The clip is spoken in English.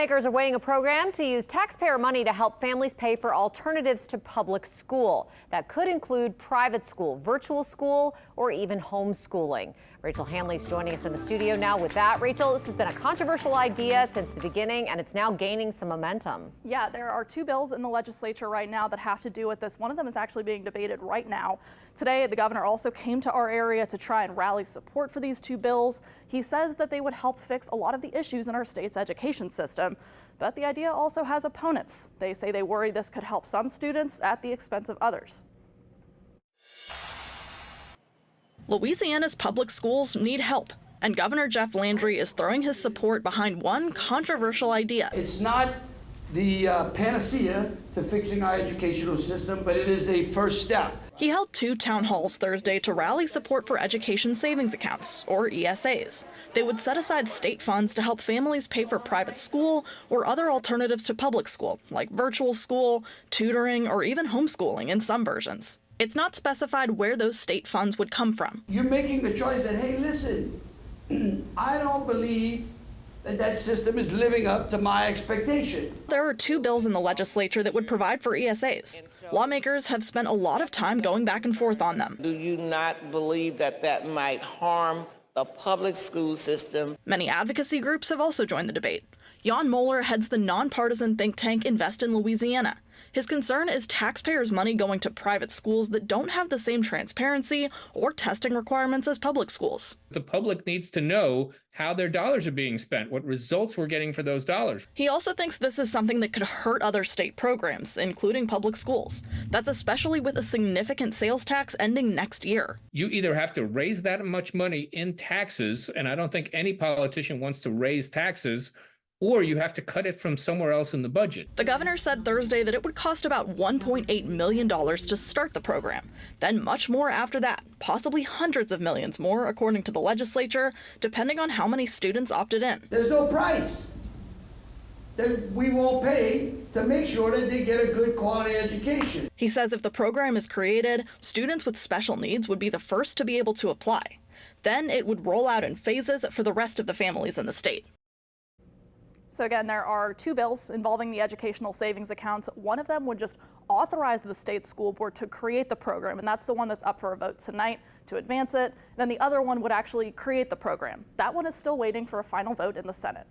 Lawmakers are weighing a program to use taxpayer money to help families pay for alternatives to public school. That could include private school, virtual school, or even homeschooling. Rachel Hanley's joining us in the studio now with that. Rachel, this has been a controversial idea since the beginning, and it's now gaining some momentum. Yeah, there are two bills in the legislature right now that have to do with this. One of them is actually being debated right now. Today, the governor also came to our area to try and rally support for these two bills. He says that they would help fix a lot of the issues in our state's education system. But the idea also has opponents. They say they worry this could help some students at the expense of others. Louisiana's public schools need help, and Governor Jeff Landry is throwing his support behind one controversial idea. It's not the panacea to fixing our educational system, but it is a first step. He held two town halls Thursday to rally support for education savings accounts, or ESAs. They would set aside state funds to help families pay for private school or other alternatives to public school, like virtual school, tutoring, or even homeschooling in some versions. It's not specified where those state funds would come from. You're making the choice that, hey, listen, I don't believe that system is living up to my expectation. There are two bills in the legislature that would provide for ESAs. Lawmakers have spent a lot of time going back and forth on them. Do you not believe that that might harm the public school system? Many advocacy groups have also joined the debate. Jan Moeller heads the nonpartisan think tank Invest in Louisiana. His concern is taxpayers' money going to private schools that don't have the same transparency or testing requirements as public schools. The public needs to know how their dollars are being spent, what results we're getting for those dollars. He also thinks this is something that could hurt other state programs, including public schools. That's especially with a significant sales tax ending next year. You either have to raise that much money in taxes, and I don't think any politician wants to raise taxes, or you have to cut it from somewhere else in the budget. The governor said Thursday that it would cost about $1.8 million to start the program, then much more after that, possibly hundreds of millions more, according to the legislature, depending on how many students opted in. There's no price that we won't pay to make sure that they get a good quality education. He says if the program is created, students with special needs would be the first to be able to apply. Then it would roll out in phases for the rest of the families in the state. So again, there are two bills involving the educational savings accounts. One of them would just authorize the state school board to create the program, and that's the one that's up for a vote tonight to advance it. Then the other one would actually create the program. That one is still waiting for a final vote in the Senate.